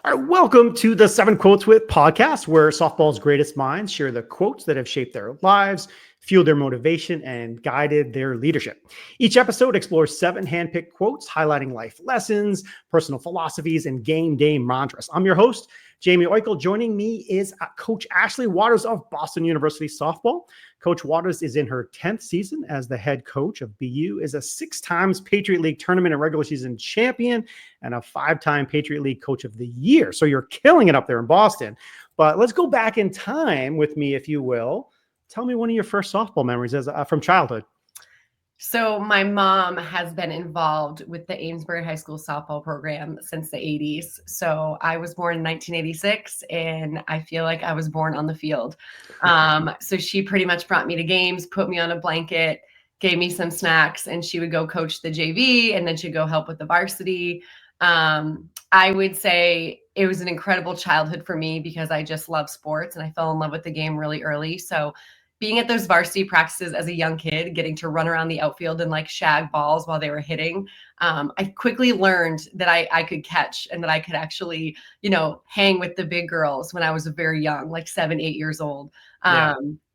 All right, welcome to the 7 Quotes With podcast, where softball's greatest minds share the quotes that have shaped their lives, fueled their motivation, and guided their leadership. Each episode explores 7 handpicked quotes highlighting life lessons, personal philosophies, and game day mantras. I'm your host, Jamie Oikel. Joining me is Coach Ashley Waters of Boston University Softball. Coach Waters is in her 10th season as the head coach of BU, is a 6 times Patriot League tournament and regular season champion, and a 5-time Patriot League Coach of the Year. So you're killing it up there in Boston. But let's go back in time with me, if you will. Tell me one of your first softball memories from childhood. So my mom has been involved with the Amesbury High School softball program since the 80s. So I was born in 1986, and I feel like I was born on the field. So she pretty much brought me to games, put me on a blanket, gave me some snacks, and she would go coach the JV, and then she'd go help with the varsity. I would say it was an incredible childhood for me because I just love sports and I fell in love with the game really early. So being at those varsity practices as a young kid, getting to run around the outfield and like shag balls while they were hitting, I quickly learned that I could catch and that I could actually, hang with the big girls when I was very young, like 7, 8 years old.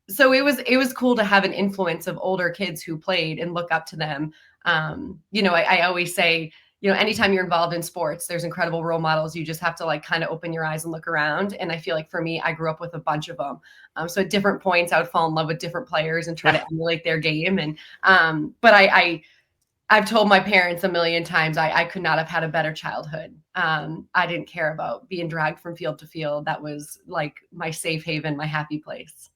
So it was cool to have an influence of older kids who played and look up to them. I always say, anytime you're involved in sports, there's incredible role models. You just have to kind of open your eyes and look around. And I feel like for me, I grew up with a bunch of them. So at different points, I would fall in love with different players and try to emulate their game. And, but I've told my parents a million times, I could not have had a better childhood. I didn't care about being dragged from field to field. That was like my safe haven, my happy place.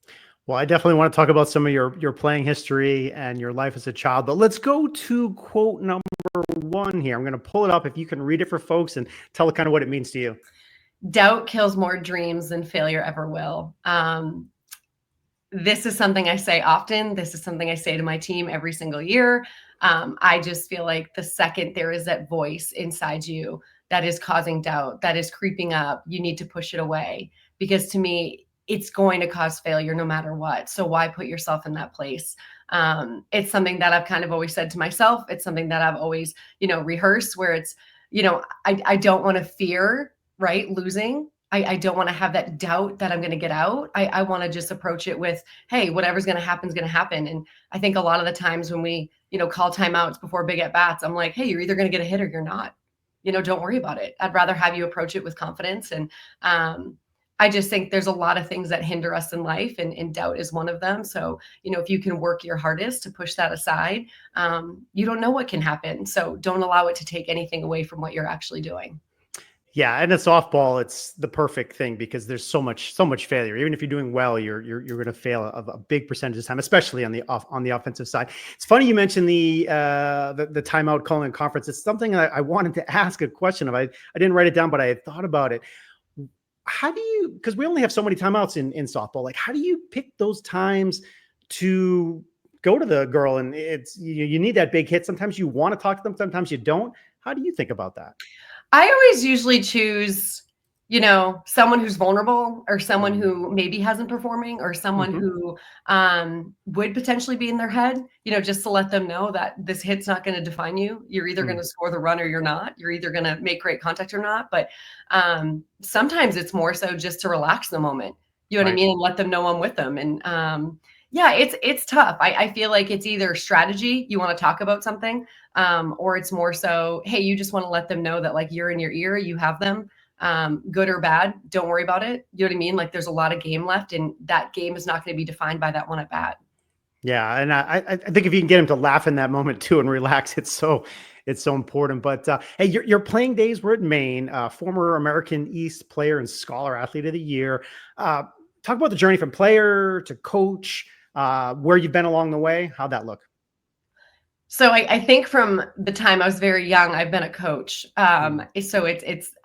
Well, I definitely want to talk about some of your playing history and your life as a child, but let's go to quote number 1 here. I'm going to pull it up if you can read it for folks and tell it kind of what it means to you. Doubt kills more dreams than failure ever will. This is something I say often. This is something I say to my team every single year. I just feel like the second there is that voice inside you that is causing doubt, that is creeping up, you need to push it away, because to me, it's going to cause failure no matter what. So why put yourself in that place? It's something that I've kind of always said to myself. It's something that I've always, rehearsed, where it's, I don't want to fear, right, losing. I don't want to have that doubt that I'm going to get out. I want to just approach it with, hey, whatever's going to happen is going to happen. And I think a lot of the times when we, call timeouts before big at bats, I'm like, hey, you're either going to get a hit or you're not. Don't worry about it. I'd rather have you approach it with confidence. And I just think there's a lot of things that hinder us in life, and doubt is one of them. So, if you can work your hardest to push that aside, you don't know what can happen. So don't allow it to take anything away from what you're actually doing. Yeah, and in softball, it's the perfect thing because there's so much failure. Even if you're doing well, you're going to fail a big percentage of the time, especially on the offensive side. It's funny you mentioned the timeout calling conference. It's something I wanted to ask a question of. I didn't write it down, but I had thought about it. How do you, because we only have so many timeouts in softball, like how do you pick those times to go to the girl? And it's, you need that big hit. Sometimes you want to talk to them, sometimes you don't. How do you think about that? I always usually choose, someone who's vulnerable, or someone who maybe hasn't performing, or someone who would potentially be in their head, just to let them know that this hit's not going to define you. You're either going to score the run or you're not. You're either going to make great contact or not. But sometimes it's more so just to relax the moment, you know what I mean? And let them know I'm with them. And it's tough. I feel like it's either strategy, you want to talk about something, or it's more so, hey, you just want to let them know that like you're in your ear, you have them. Good or bad, don't worry about it. You know what I mean? Like there's a lot of game left, and that game is not going to be defined by that one at bat. Yeah. And I think if you can get him to laugh in that moment too and relax, it's so important. But hey, your playing days were at Maine, former American East player and Scholar Athlete of the Year. Talk about the journey from player to coach, where you've been along the way. How'd that look? So I think from the time I was very young, I've been a coach. So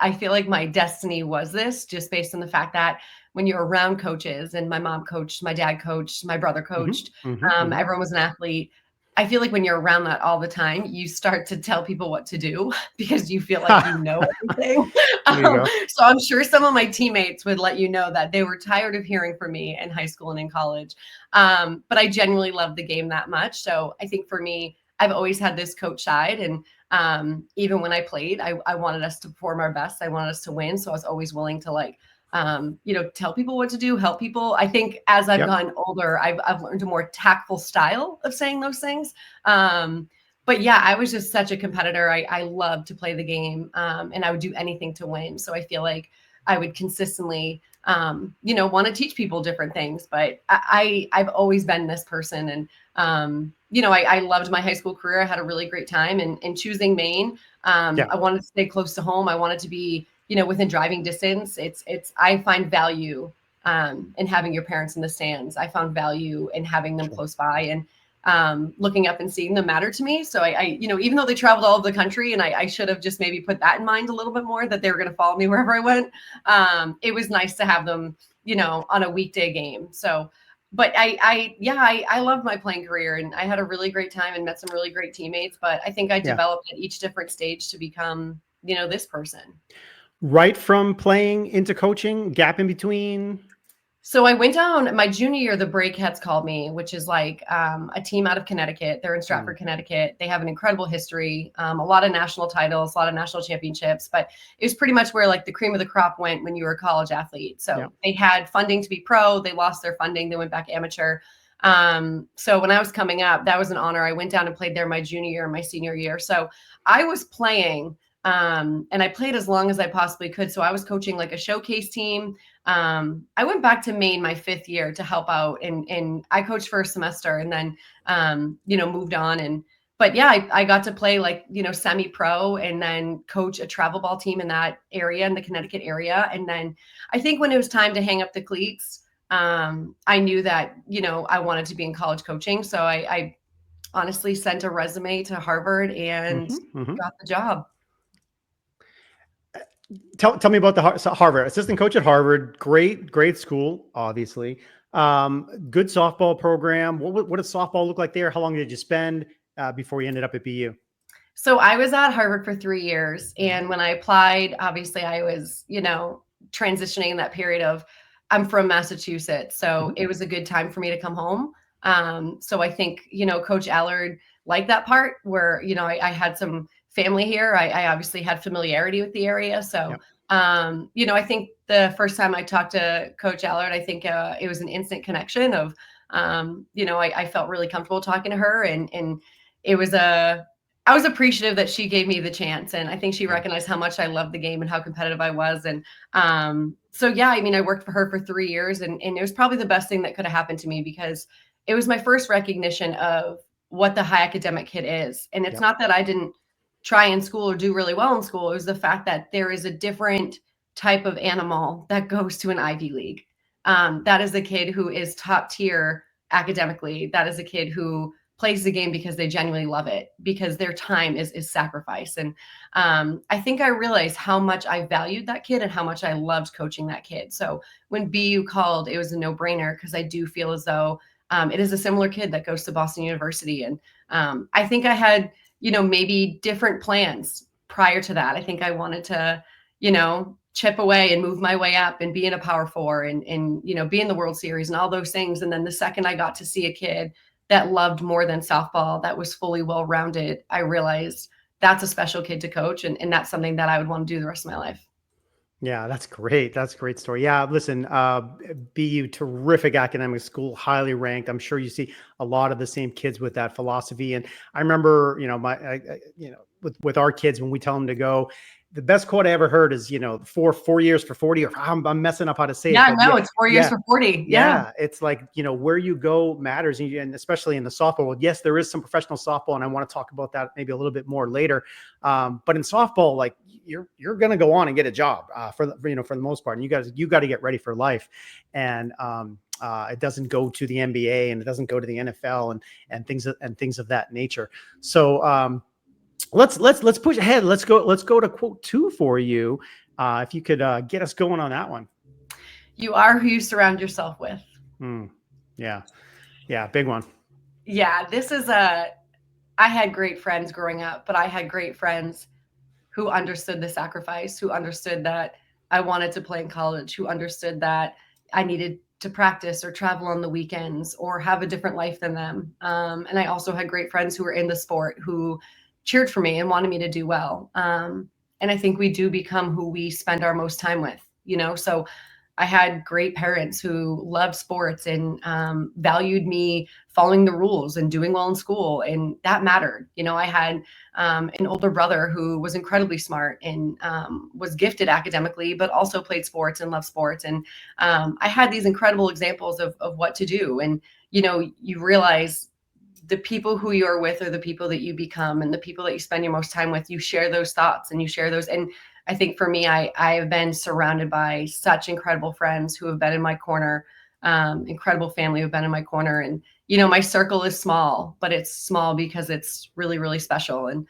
I feel like my destiny was this, just based on the fact that when you're around coaches, and my mom coached, my dad coached, my brother coached, everyone was an athlete. I feel like when you're around that all the time, you start to tell people what to do because you feel like you know everything. So I'm sure some of my teammates would let you know that they were tired of hearing from me in high school and in college. But I genuinely love the game that much. So I think for me, I've always had this coach side, and Even when I played, I wanted us to perform our best. I wanted us to win. So I was always willing to like, tell people what to do, help people. I think as I've Yep. gotten older, I've learned a more tactful style of saying those things. But yeah, I was just such a competitor. I loved to play the game, and I would do anything to win. So I feel like I would consistently, want to teach people different things. But I've always been this person, and I loved my high school career. I had a really great time, and choosing Maine. Yeah. I wanted to stay close to home. I wanted to be, within driving distance. I find value in having your parents in the stands. I found value in having them Sure. close by, and looking up and seeing them matter to me. So even though they traveled all over the country, and I should have just maybe put that in mind a little bit more, that they were going to follow me wherever I went. It was nice to have them, on a weekday game. So, but I loved my playing career, and I had a really great time and met some really great teammates. But I think I Yeah. developed at each different stage to become, this person. Right from playing into coaching, gap in between. So I went down my junior year. The Breakheads called me, which is like a team out of Connecticut. They're in Mm. Stratford, Connecticut. They have an incredible history, a lot of national titles, a lot of national championships. But it was pretty much where like the cream of the crop went when you were a college athlete. So Yeah. they had funding to be pro. They lost their funding. They went back amateur. So when I was coming up, that was an honor. I went down and played there my junior year and my senior year. So I was playing, and I played as long as I possibly could. So I was coaching like a showcase team. I went back to Maine my 5th year to help out, and I coached for a semester, and then moved on. And but yeah, I got to play like, semi-pro, and then coach a travel ball team in that area, in the Connecticut area. And then I think when it was time to hang up the cleats, I knew that I wanted to be in college coaching. So I honestly sent a resume to Harvard and Hmm. Hmm. got the job. Tell me about the Harvard assistant coach at Harvard. Great school, obviously. Good softball program. What does softball look like there? How long did you spend before you ended up at BU? So I was at Harvard for 3 years. Mhm. And when I applied, obviously I was, transitioning in that period of, I'm from Massachusetts. So Mhm. it was a good time for me to come home. So I think, Coach Allard liked that part where, I had some family here. I obviously had familiarity with the area. So, Yep. I think the first time I talked to Coach Allard, I think it was an instant connection of, I felt really comfortable talking to her, and it was I was appreciative that she gave me the chance, and I think she Yeah. recognized how much I loved the game and how competitive I was. And so yeah, I mean, I worked for her for 3 years, and it was probably the best thing that could have happened to me, because it was my first recognition of what the high academic kid is. And it's Yep. not that I didn't try in school or do really well in school. It was the fact that there is a different type of animal that goes to an Ivy League. That is a kid who is top tier academically. That is a kid who plays the game because they genuinely love it, because their time is sacrifice. And I think I realized how much I valued that kid and how much I loved coaching that kid. So when BU called, it was a no-brainer, because I do feel as though it is a similar kid that goes to Boston University. And I think I had, maybe different plans prior to that. I think I wanted to, chip away and move my way up and be in a Power Four, and be in the World Series and all those things. And then the second I got to see a kid that loved more than softball, that was fully well-rounded, I realized that's a special kid to coach. And that's something that I would want to do the rest of my life. Yeah, that's great. That's a great story. Yeah, listen, BU, terrific academic school, highly ranked. I'm sure you see a lot of the same kids with that philosophy. And I remember, with our kids, when we tell them to go, the best quote I ever heard is, 4 years for 40, or I'm messing up how to say it, Yeah, but no, it's 4 years yeah, for 40. Yeah. yeah, it's like, where you go matters. And especially in the softball world. Yes, there is some professional softball, and I want to talk about that maybe a little bit more later. But in softball, like, you're going to go on and get a job for the most part. And you got to get ready for life. And it doesn't go to the NBA, and it doesn't go to the NFL, and things of that nature. So let's push ahead. Let's go to quote 2 for you. If you could get us going on that one. You are who you surround yourself with. Yeah. Yeah. Big one. Yeah, I had great friends growing up, but I had great friends who understood the sacrifice, who understood that I wanted to play in college, who understood that I needed to practice or travel on the weekends or have a different life than them. And I also had great friends who were in the sport, who cheered for me and wanted me to do well. And I think we do become who we spend our most time with, so I had great parents who loved sports and valued me following the rules and doing well in school. And that mattered. I had an older brother who was incredibly smart and was gifted academically, but also played sports and loved sports. And I had these incredible examples of what to do. And, you realize the people who you're with are the people that you become, and the people that you spend your most time with, you share those thoughts and you share those. And I think for me, I have been surrounded by such incredible friends who have been in my corner, incredible family who have been in my corner. And, my circle is small, but it's small because it's really, really special. And,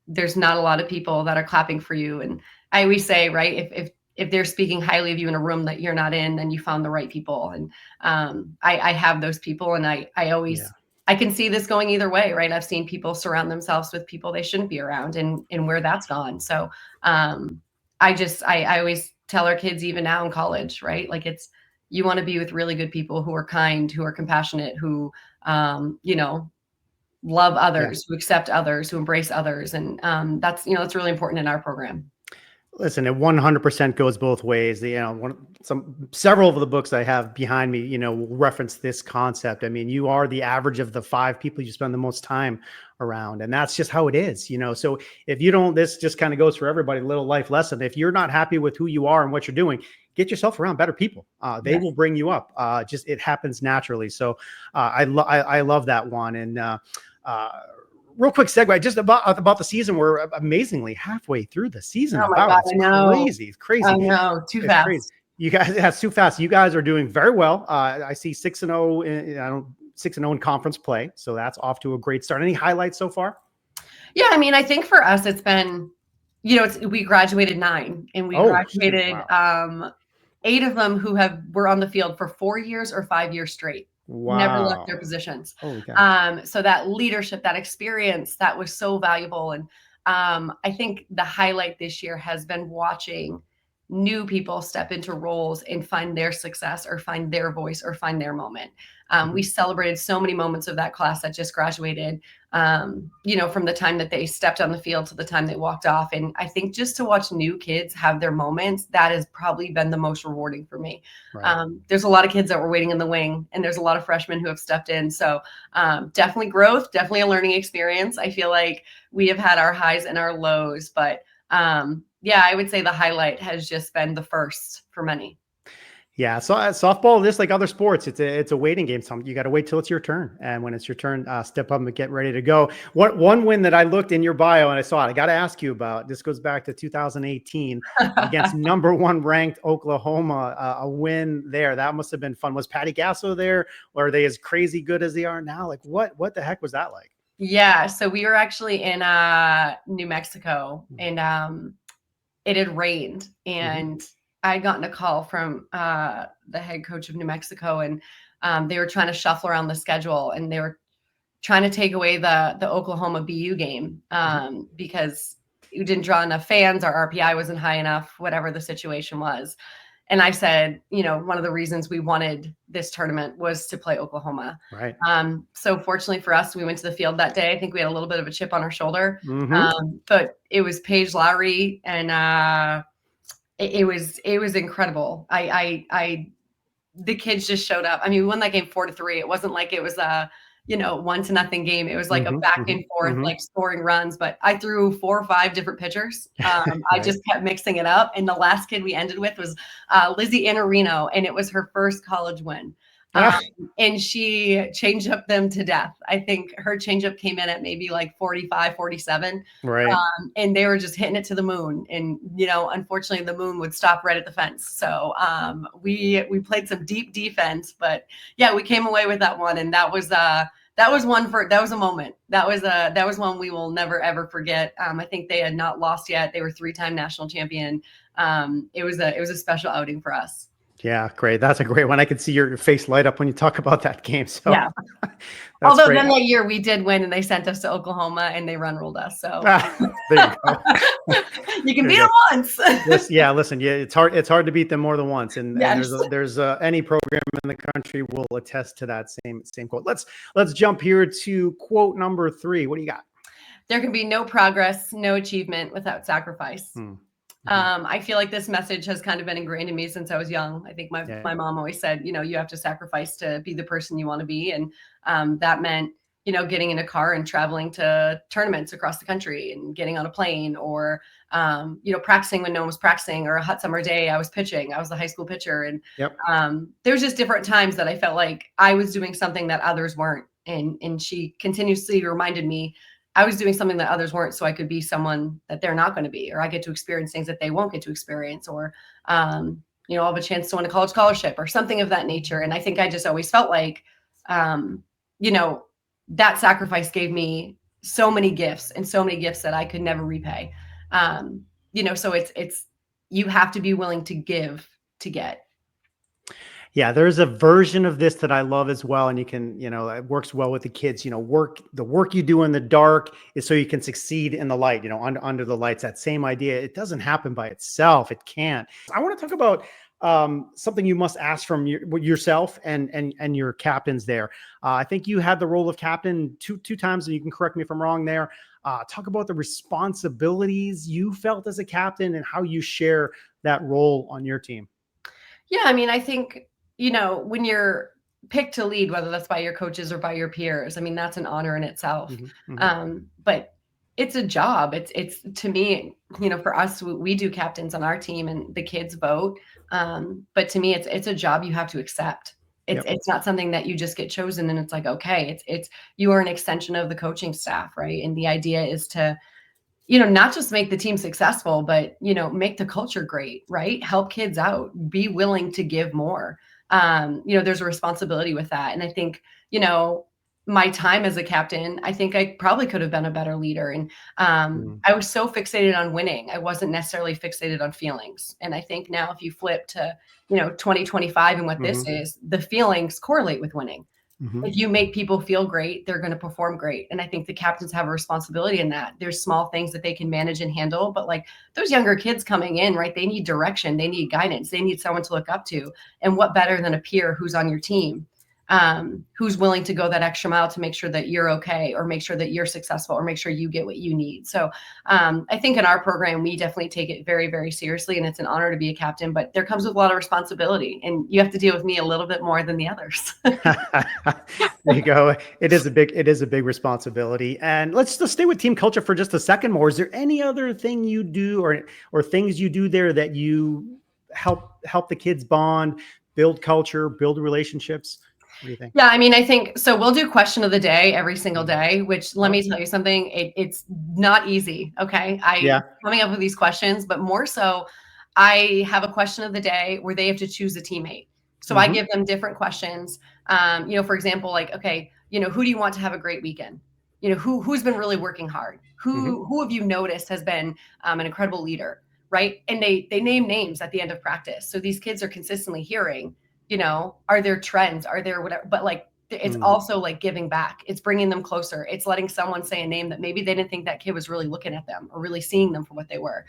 there's not a lot of people that are clapping for you. And I always say, right, if they're speaking highly of you in a room that you're not in, then you found the right people. And I have those people, and I always, I can see this going either way, right? I've seen people surround themselves with people they shouldn't be around, and where that's gone. So I always tell our kids, even now in college, right? Like you want to be with really good people who are kind, who are compassionate, who, love others, who accept others, who embrace others. And that's really important in our program. Listen, it 100% goes both ways. Several of the books I have behind me, will reference this concept. I mean, you are the average of the 5 people you spend the most time around, and that's just how it is. So if you don't, this just kind of goes for everybody. Little life lesson: if you're not happy with who you are and what you're doing, get yourself around better people. They will bring you up. Just it happens naturally. So I love that one. And real quick segue, just about the season. We're amazingly halfway through the season. Oh my God, It's crazy. It's crazy. I know, too fast. Crazy. You guys, that's too fast. You guys are doing very well. I see 6-0 in conference play, so that's off to a great start. Any highlights so far? Yeah, I mean, I think for us, it's been, we graduated 9, and we graduated 8 of them who were on the field for 4 years or 5 years straight. Wow. Never left their positions. So that leadership, that experience, that was so valuable. And I think the highlight this year has been watching new people step into roles and find their success or find their voice or find their moment. We celebrated so many moments of that class that just graduated, from the time that they stepped on the field to the time they walked off. And I think just to watch new kids have their moments, that has probably been the most rewarding for me. Right. There's a lot of kids that were waiting in the wing, and there's a lot of freshmen who have stepped in. So definitely growth, definitely a learning experience. I feel like we have had our highs and our lows, but I would say the highlight has just been the first for many. Yeah, so softball, just like other sports, it's a waiting game. You got to wait till it's your turn, and when it's your turn, step up and get ready to go. One win that I looked in your bio and I saw it, I got to ask you about. This goes back to 2018 against number 1 ranked Oklahoma. A win there, that must have been fun. Was Patty Gasso there, or are they as crazy good as they are now? Like what the heck was that like? Yeah, so we were actually in New Mexico, and it had rained, and I had gotten a call from the head coach of New Mexico, and they were trying to shuffle around the schedule, and they were trying to take away the Oklahoma BU game because we didn't draw enough fans, our RPI wasn't high enough, whatever the situation was. And I said, one of the reasons we wanted this tournament was to play Oklahoma. Right. So fortunately for us, we went to the field that day. I think we had a little bit of a chip on our shoulder, but it was Paige Lowry, and it was incredible. The kids just showed up. I mean, we won that game 4-3. It wasn't like it was a 1-0 game. It was like a back and forth, like scoring runs. But I threw 4 or 5 different pitchers. I just kept mixing it up. And the last kid we ended with was Lizzie Iannarino, and it was her first college win. And she changed up them to death. I think her changeup came in at maybe like 45, 47. Right. And they were just hitting it to the moon. And, unfortunately the moon would stop right at the fence. So we played some deep defense, but yeah, we came away with that one. And that was a moment. That was one we will never, ever forget. I think they had not lost yet. They were 3-time national champion. It was a special outing for us. Yeah, great. That's a great one. I can see your face light up when you talk about that game. So Yeah. that's Although great. then that year we did win and they sent us to Oklahoma and they run ruled us. So There you go. you can There you beat go. them once. Listen, yeah, it's hard. It's hard to beat them more than once, and Yes. there's any program in the country will attest to that same quote. Let's jump here to quote number 3. What do you got? There can be no progress, no achievement without sacrifice. Mm-hmm. I feel like this message has kind of been ingrained in me since I was young. I think my mom always said, you have to sacrifice to be the person you want to be. And that meant, getting in a car and traveling to tournaments across the country and getting on a plane or, practicing when no one was practicing, or a hot summer day I was pitching. I was the high school pitcher. And Yep. there was just different times that I felt like I was doing something that others weren't. And she continuously reminded me I was doing something that others weren't, so I could be someone that they're not going to be, or I get to experience things that they won't get to experience, or, I'll have a chance to win a college scholarship or something of that nature. And I think I just always felt like, you know, that sacrifice gave me so many gifts and so many gifts that I could never repay. So it's, you have to be willing to give to get. Yeah, there's a version of this that I love as well. And you can, it works well with the kids, the work you do in the dark is so you can succeed in the light, under the lights. That same idea. It doesn't happen by itself. It can't. I want to talk about something you must ask from yourself and your captains there. I think you had the role of captain two times, and you can correct me if I'm wrong there. Talk about the responsibilities you felt as a captain and how you share that role on your team. Yeah, I mean, I think, when you're picked to lead, whether that's by your coaches or by your peers, I mean, that's an honor in itself. Mm-hmm, mm-hmm. But it's a job. It's to me, for us, we do captains on our team and the kids vote. But to me, it's a job you have to accept. It's not something that you just get chosen and it's like, okay, it's you are an extension of the coaching staff, right? And the idea is to, not just make the team successful, but, make the culture great, right? Help kids out, be willing to give more. There's a responsibility with that. And I think, my time as a captain, I think I probably could have been a better leader. And I was so fixated on winning. I wasn't necessarily fixated on feelings. And I think now if you flip to, 2025 and what this is, the feelings correlate with winning. Mm-hmm. If you make people feel great, they're going to perform great. And I think the captains have a responsibility in that. There's small things that they can manage and handle, but like those younger kids coming in, right? They need direction. They need guidance. They need someone to look up to. And what better than a peer who's on your team, who's willing to go that extra mile to make sure that you're okay, or make sure that you're successful, or make sure you get what you need. So I think in our program, we definitely take it very, very seriously, and it's an honor to be a captain, but there comes with a lot of responsibility, and you have to deal with me a little bit more than the others. There you go. It is a big responsibility. And let's stay with team culture for just a second more. Is there any other thing you do or things you do there that you help the kids bond, build culture, build relationships? What do you think? Yeah, I mean, I think so. We'll do question of the day every single day, which let me tell you something, it's not easy. Okay. Coming up with these questions, but more so, I have a question of the day where they have to choose a teammate. So I give them different questions. For example, like, okay, who do you want to have a great weekend? Who's been really working hard? Who have you noticed has been an incredible leader, right? And they name names at the end of practice. So these kids are consistently hearing, are there trends? Are there whatever? But like, it's also like giving back. It's bringing them closer. It's letting someone say a name that maybe they didn't think that kid was really looking at them or really seeing them for what they were.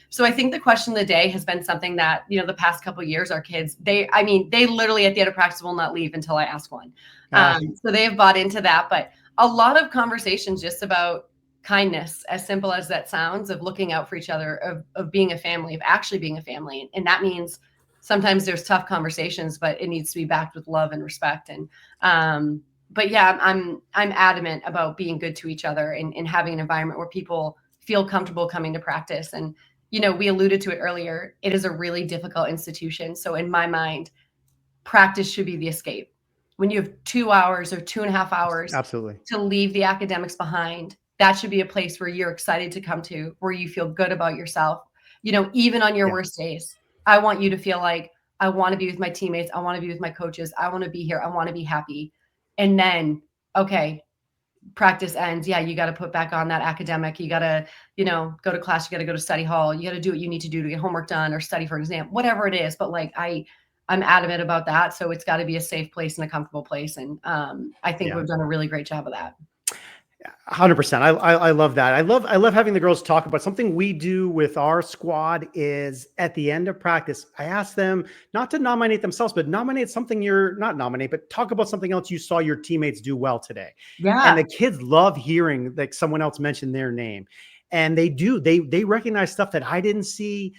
So I think the question of the day has been something that, the past couple of years, our kids, they literally at the end of practice will not leave until I ask one. So they have bought into that, but a lot of conversations just about kindness, as simple as that sounds, of looking out for each other, of being a family, of actually being a family. And that means sometimes there's tough conversations, but it needs to be backed with love and respect. And, but yeah, I'm adamant about being good to each other and having an environment where people feel comfortable coming to practice. And, we alluded to it earlier. It is a really difficult institution. So in my mind, practice should be the escape. When you have 2 hours or 2.5 hours Absolutely to leave the academics behind, that should be a place where you're excited to come to, where you feel good about yourself, even on your worst days. I want you to feel like I want to be with my teammates. I want to be with my coaches. I want to be here. I want to be happy. And then, okay, practice ends, yeah, you got to put back on that academic. You got to, go to class. You got to go to study hall. You got to do what you need to do to get homework done or study for an exam, whatever it is. But like I'm adamant about that. So it's got to be a safe place and a comfortable place. And I think Yeah. we've done a really great job of that. 100%. I love that. I love having the girls talk about something we do with our squad is at the end of practice, I ask them not to nominate themselves, but nominate something you're not nominate, but talk about something else you saw your teammates do well today. And Yeah. the kids love hearing like someone else mention their name. And they recognize stuff that I didn't see.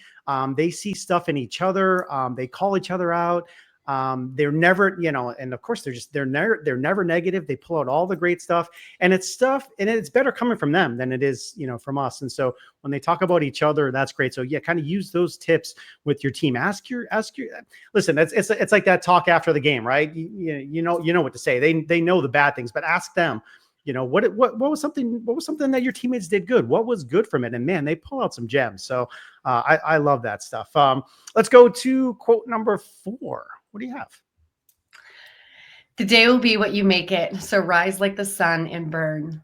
They see stuff in each other. They call each other out. They're never, and of course they're never negative. They pull out all the great stuff, and it's better coming from them than it is, from us. And so when they talk about each other, that's great. So yeah, kind of use those tips with your team. Listen, it's like that talk after the game, right? You know what to say. They know the bad things, but ask them, what was something that your teammates did good? What was good from it? And man, they pull out some gems. So I love that stuff. Let's go to quote number 4. What do you have? The day will be what you make it. So rise like the sun and burn.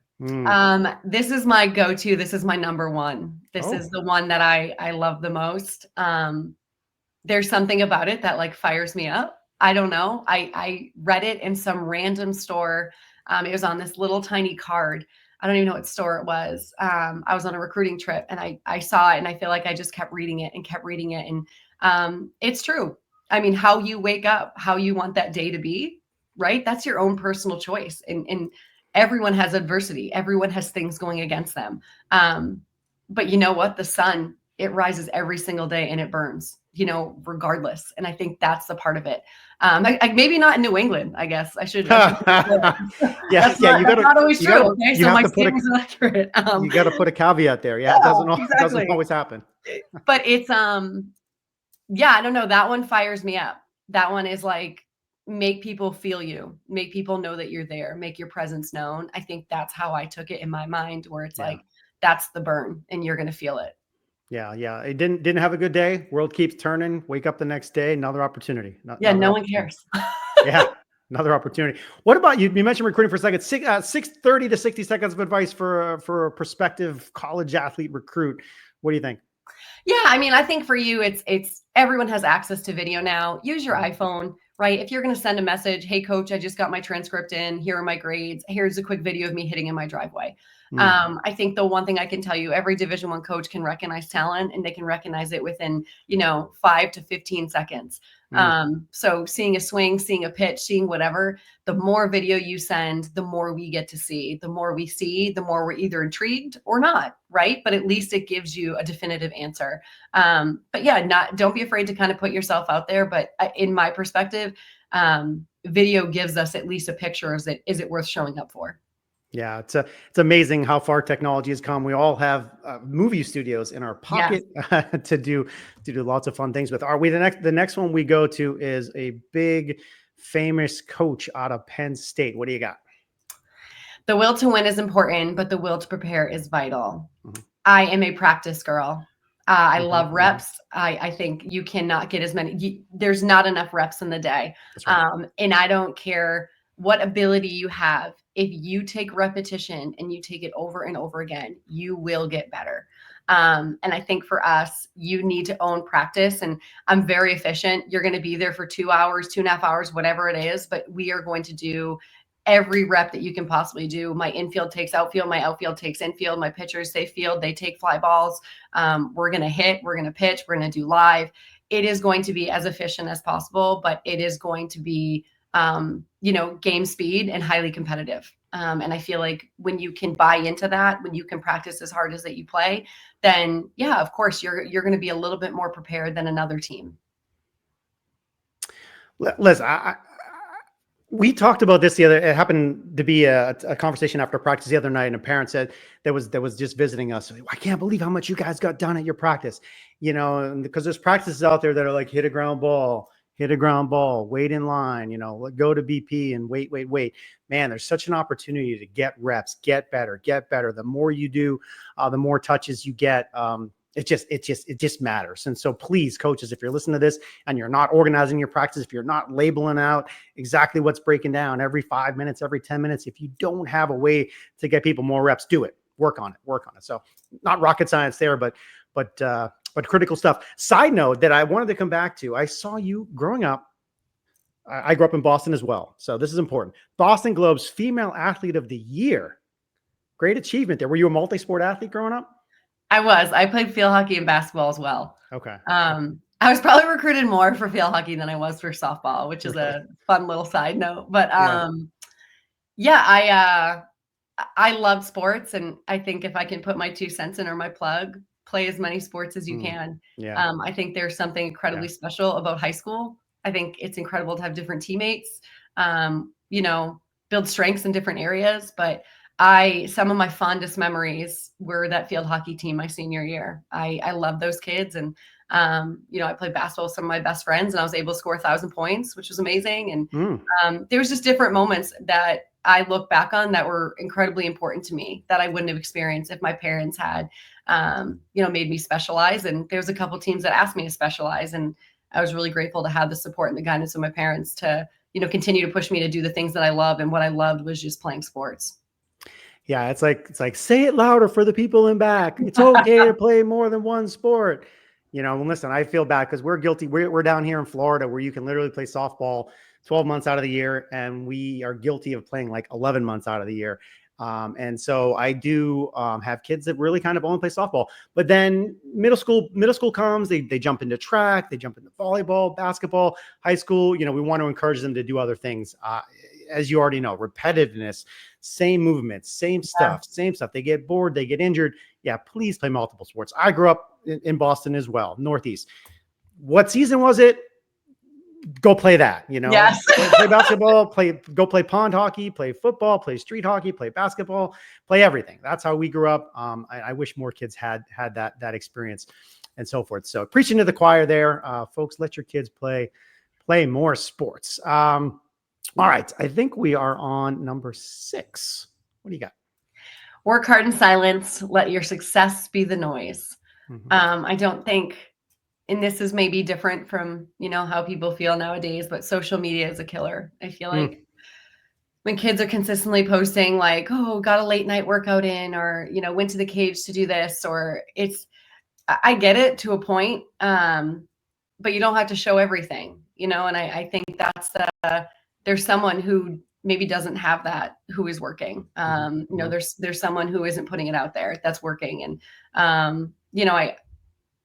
This is my go-to. This is my number one. This is the one that I love the most. There's something about it that like fires me up. I don't know. I read it in some random store. It was on this little tiny card. I don't even know what store it was. I was on a recruiting trip and I saw it and I feel like I just kept reading it and kept reading it. And it's true. I mean, how you wake up, how you want that day to be, right? That's your own personal choice. And everyone has adversity. Everyone has things going against them. But you know what? The sun, it rises every single day and it burns, regardless. And I think that's the part of it. Maybe not in New England, I guess. I should That's not always true. Okay. So my statement is accurate. You got to put a caveat there. Yeah. It doesn't always happen. But it's, I don't know. That one fires me up. That one is like, make people feel you, make people know that you're there, make your presence known. I think that's how I took it in my mind, where it's like, that's the burn and you're going to feel it. Yeah. It didn't have a good day. World keeps turning. Wake up the next day. Another opportunity. No one cares. Yeah. Another opportunity. What about you? You mentioned recruiting for a second. 30 to 60 seconds of advice for a prospective college athlete recruit. What do you think? Yeah, I mean, I think for you, it's everyone has access to video now. Use your iPhone, right? If you're going to send a message, hey, coach, I just got my transcript in. Here are my grades. Here's a quick video of me hitting in my driveway. I think the one thing I can tell you, every Division I coach can recognize talent, and they can recognize it within, 5 to 15 seconds. So seeing a swing, seeing a pitch, seeing whatever, the more video you send, the more we get to see. The more we see, the more we're either intrigued or not, right? But at least it gives you a definitive answer. But yeah, don't be afraid to kind of put yourself out there. But in my perspective, video gives us at least a picture. Is it worth showing up for? Yeah, it's amazing how far technology has come. We all have movie studios in our pocket to do lots of fun things with. The next one we go to is a big famous coach out of Penn State. What do you got? The will to win is important, but the will to prepare is vital. I am a practice girl. I love reps. I think you cannot get as many. There's not enough reps in the day. That's right. And I don't care what ability you have. If you take repetition and you take it over and over again, you will get better. And I think for us, you need to own practice. And I'm very efficient. You're going to be there for 2 hours, 2.5 hours, whatever it is. But we are going to do every rep that you can possibly do. My infield takes outfield. My outfield takes infield. My pitchers say field. They take fly balls. We're going to hit. We're going to pitch. We're going to do live. It is going to be as efficient as possible, but it is going to be game speed and highly competitive. And I feel like when you can buy into that, when you can practice as hard as that you play, then yeah, of course you're going to be a little bit more prepared than another team. Liz, we talked about this it happened to be a conversation after practice the other night, and a parent said that was just visiting us. I can't believe how much you guys got done at your practice, because there's practices out there that are like hit a ground ball, wait in line, go to BP and wait. Man, there's such an opportunity to get reps, get better. The more you do, the more touches you get. It just matters. And so please, coaches, if you're listening to this and you're not organizing your practice, if you're not labeling out exactly what's breaking down every 5 minutes, every 10 minutes, if you don't have a way to get people more reps, do it. Work on it. So not rocket science there, but critical stuff. Side note that I wanted to come back to, I saw you growing up. I grew up in Boston as well. So this is important. Boston Globe's Female Athlete of the Year. Great achievement there. Were you a multi-sport athlete growing up? I played field hockey and basketball as well. Okay. I was probably recruited more for field hockey than I was for softball, which is a fun little side note. But I love sports, and I think if I can put my 2 cents in or my plug, play as many sports as you can. Yeah. I think there's something incredibly special about high school. I think it's incredible to have different teammates, build strengths in different areas. But some of my fondest memories were that field hockey team my senior year. I love those kids. And, I played basketball with some of my best friends, and I was able to score 1,000 points, which was amazing. And there was just different moments that I look back on that were incredibly important to me that I wouldn't have experienced if my parents had, made me specialize. And there was a couple teams that asked me to specialize, and I was really grateful to have the support and the guidance of my parents to, continue to push me to do the things that I love. And what I loved was just playing sports. Yeah, it's like say it louder for the people in back. It's okay to play more than one sport. Listen, I feel bad because we're guilty. We're down here in Florida where you can literally play softball 12 months out of the year, and we are guilty of playing like 11 months out of the year. And so I do have kids that really kind of only play softball. But then middle school comes, they jump into track, they jump into volleyball, basketball. High school, we want to encourage them to do other things. As you already know, repetitiveness, same movements, same stuff. They get bored, they get injured. Yeah, please play multiple sports. I grew up in Boston as well, Northeast. What season was it? Go play that, Yes. play basketball, go play pond hockey, play football, play street hockey, play basketball, play everything. That's how we grew up. I wish more kids had that experience and so forth. So preaching to the choir there, folks, let your kids play more sports. All right. I think we are on number 6. What do you got? Work hard in silence. Let your success be the noise. Mm-hmm. I don't think, and this is maybe different from, how people feel nowadays, but social media is a killer. I feel like when kids are consistently posting like, oh, got a late night workout in, or, went to the cage to do this, or I get it to a point. But you don't have to show everything, and I think that's there's someone who maybe doesn't have that, who is working. There's someone who isn't putting it out there that's working. And,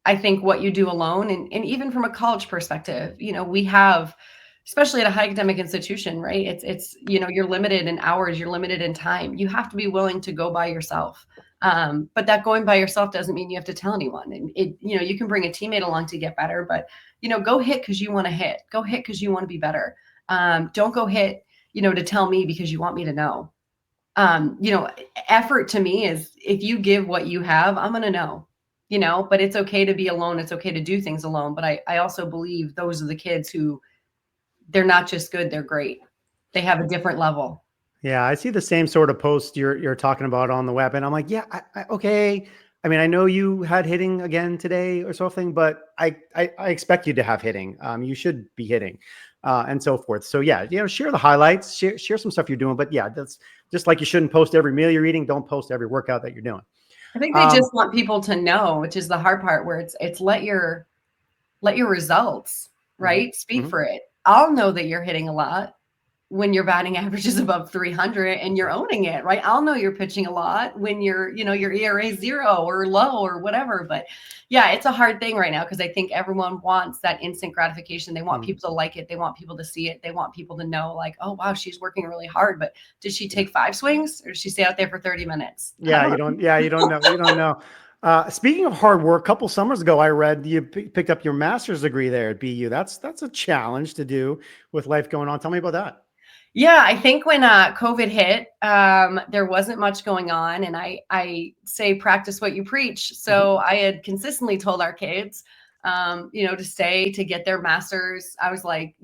I think what you do alone, and even from a college perspective, we have, especially at a high academic institution, right? It's you're limited in hours, you're limited in time. You have to be willing to go by yourself. But that going by yourself doesn't mean you have to tell anyone. And you can bring a teammate along to get better, but, go hit because you want to hit. Go hit because you want to be better. Don't go hit, to tell me because you want me to know. Effort to me is, if you give what you have, I'm going to know. But it's okay to be alone. It's okay to do things alone. But I also believe those are the kids who, they're not just good, they're great. They have a different level. Yeah, I see the same sort of post you're talking about on the web, and I'm like, yeah, okay. I mean, I know you had hitting again today or something, but I expect you to have hitting. You should be hitting, and so forth. So yeah, share the highlights, share some stuff you're doing. But yeah, that's just like you shouldn't post every meal you're eating. Don't post every workout that you're doing. I think they just want people to know, which is the hard part, where it's let your results, right, speak for it. I'll know that you're hitting a lot when your batting average is above 300 and you're owning it, right? I'll know you're pitching a lot when your ERA is 0 or low or whatever. But yeah, it's a hard thing right now, because I think everyone wants that instant gratification. They want people to like it. They want people to see it. They want people to know, like, oh, wow, she's working really hard. But did she take 5 swings, or did she stay out there for 30 minutes? Yeah, you don't know. You don't know. Speaking of hard work, a couple summers ago, I read you picked up your master's degree there at BU. That's a challenge to do with life going on. Tell me about that. Yeah, I think when COVID hit, there wasn't much going on. And I say, practice what you preach. So I had consistently told our kids, to stay, to get their masters. I was like,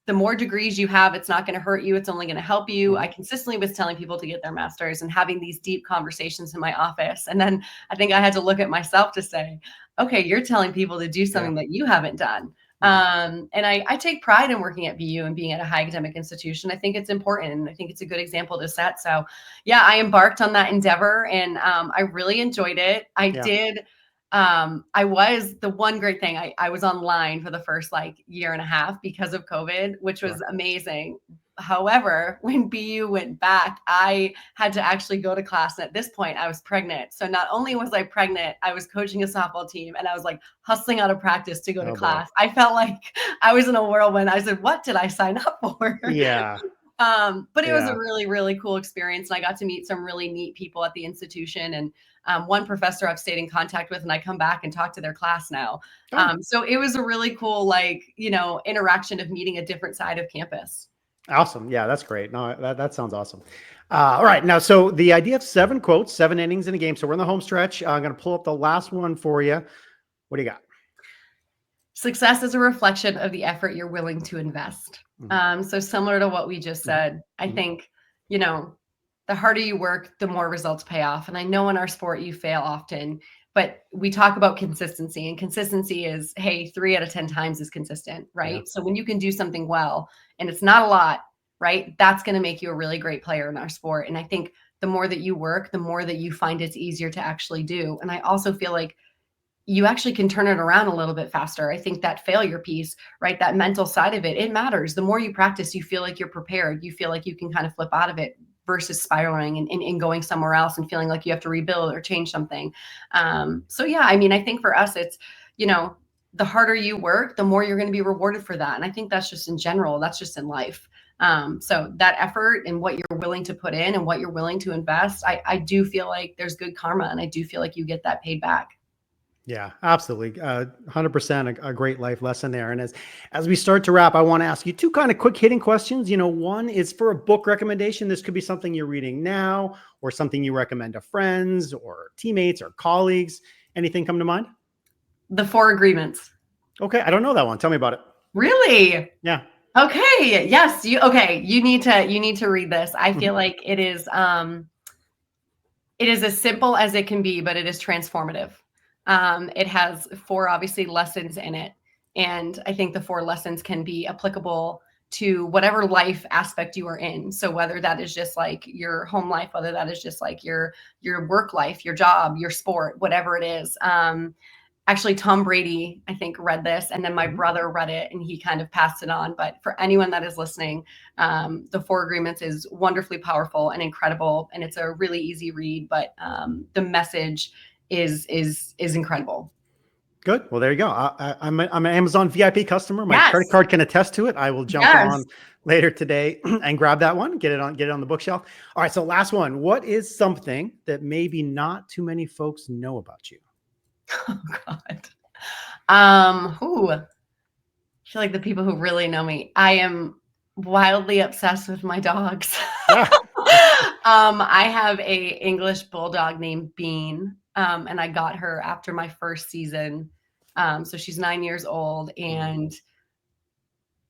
the more degrees you have, it's not going to hurt you. It's only going to help you. I consistently was telling people to get their master's and having these deep conversations in my office. And then I think I had to look at myself to say, okay, you're telling people to do something that you haven't done. And I take pride in working at BU and being at a high academic institution. I think it's important. And I think it's a good example to set. So yeah, I embarked on that endeavor and I really enjoyed it. I was the one great thing. I was online for the first like year and a half because of COVID, which was amazing. However, when BU went back, I had to actually go to class. And at this point, I was pregnant. So not only was I pregnant, I was coaching a softball team and I was like hustling out of practice to go to class. I felt like I was in a whirlwind. I said, what did I sign up for? Yeah. But it was a really, really cool experience. And I got to meet some really neat people at the institution. And one professor I've stayed in contact with, and I come back and talk to their class now. So it was a really cool, like, interaction of meeting a different side of campus. Awesome. Yeah, that's great. No, that sounds awesome. All right. Now, so the idea of 7 quotes, 7 innings in a game. So we're in the home stretch. I'm going to pull up the last one for you. What do you got? Success is a reflection of the effort you're willing to invest. So similar to what we just said, I think, the harder you work, the more results pay off. And I know in our sport you fail often, but we talk about consistency, and consistency is, hey, 3 out of 10 times is consistent, right? Yeah. So when you can do something well and it's not a lot, right, that's going to make you a really great player in our sport. And I think the more that you work, the more that you find it's easier to actually do. And I also feel like you actually can turn it around a little bit faster. I think that failure piece, right, that mental side of it, it matters. The more you practice, you feel like you're prepared. You feel like you can kind of flip out of it versus spiraling and going somewhere else and feeling like you have to rebuild or change something. So yeah, I mean, I think for us, it's, the harder you work, the more you're going to be rewarded for that. And I think that's just in general, that's just in life. So that effort and what you're willing to put in and what you're willing to invest, I do feel like there's good karma, and I do feel like you get that paid back. Yeah, absolutely. 100% a great life lesson there. And as we start to wrap, I want to ask you 2 kind of quick hitting questions. One is for a book recommendation. This could be something you're reading now or something you recommend to friends or teammates or colleagues. Anything come to mind? The 4 Agreements. Okay. I don't know that one. Tell me about it. Really? Yeah. Okay. Yes. You need to read this. I feel like it is as simple as it can be, but it is transformative. It has 4 obviously lessons in it. And I think the 4 lessons can be applicable to whatever life aspect you are in. So whether that is just like your home life, whether that is just like your work life, your job, your sport, whatever it is. Actually, Tom Brady, I think, read this, and then my brother read it and he kind of passed it on. But for anyone that is listening, the 4 Agreements is wonderfully powerful and incredible. And it's a really easy read, but the message is incredible. Good. Well, there you go. I'm an Amazon VIP customer. My credit card can attest to it. I will jump on later today and grab that one, get it on the bookshelf. All right. So last one, what is something that maybe not too many folks know about you? Oh God. I feel like the people who really know me, I am wildly obsessed with my dogs. I have a English bulldog named Bean. And I got her after my first season. So she's 9 years old. And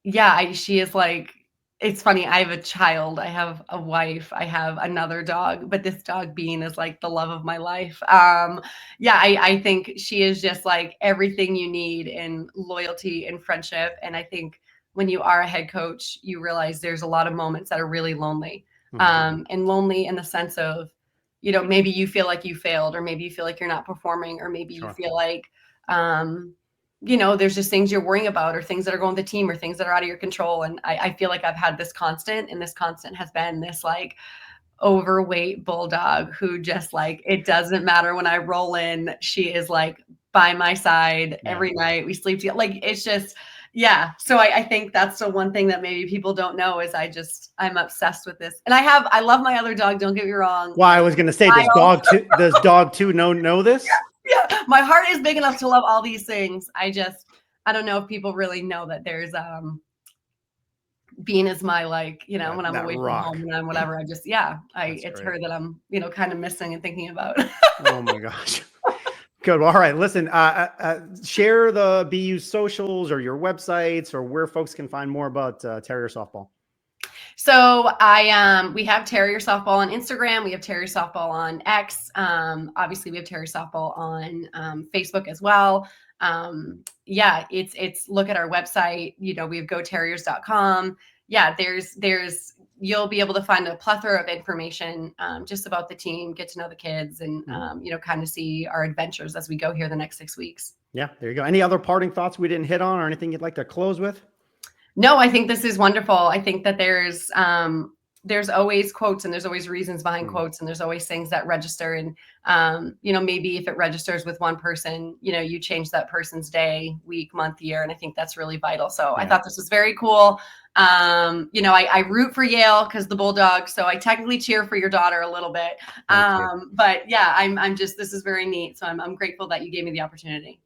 yeah, she is like, it's funny. I have a child, I have a wife, I have another dog, but this dog Bean is like the love of my life. I think she is just like everything you need in loyalty and friendship. And I think when you are a head coach, you realize there's a lot of moments that are really lonely. And lonely in the sense of, maybe you feel like you failed, or maybe you feel like you're not performing, or maybe you feel like, there's just things you're worrying about, or things that are going with the team, or things that are out of your control. And I feel like I've had this constant, and this constant has been this like overweight bulldog who just like, it doesn't matter when I roll in, she is like by my side every night. We sleep together. Like, it's just, yeah. So I think that's the one thing that maybe people don't know is I'm obsessed with this. And I love my other dog. Don't get me wrong. Well, I was going to say, does dog two know this? Yeah. My heart is big enough to love all these things. I don't know if people really know that there's, Bean is my, like, when I'm away from home and I'm whatever, it's great. her that I'm, kind of missing and thinking about. Oh my gosh. Good. Well, all right. Listen, share the BU socials or your websites or where folks can find more about Terrier softball. So we have Terrier softball on Instagram. We have Terrier softball on X. Obviously we have Terrier softball on Facebook as well. Yeah, it's look at our website. We have goterriers.com. Yeah, there's you'll be able to find a plethora of information just about the team, get to know the kids, and kind of see our adventures as we go here the next 6 weeks. Yeah, there you go. Any other parting thoughts we didn't hit on, or anything you'd like to close with? No, I think this is wonderful. I think that there's always quotes, and there's always reasons behind quotes, and there's always things that register. And maybe if it registers with one person, you change that person's day, week, month, year, and I think that's really vital. So I thought this was very cool. I root for Yale because the Bulldogs, so I technically cheer for your daughter a little bit. But yeah, I'm just, this is very neat. So I'm grateful that you gave me the opportunity.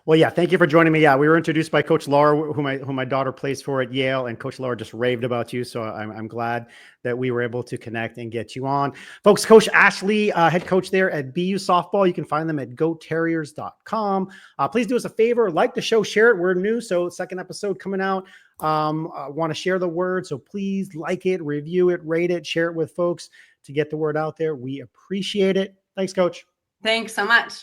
Well, yeah, thank you for joining me. Yeah, we were introduced by Coach Laura, who my daughter plays for at Yale, and Coach Laura just raved about you. So I'm glad that we were able to connect and get you on. Folks, Coach Ashley, head coach there at BU Softball. You can find them at goterriers.com. Please do us a favor, like the show, share it. We're new, so second episode coming out. I want to share the word, so please like it, review it, rate it, share it with folks to get the word out there. We appreciate it. Thanks, Coach. Thanks so much.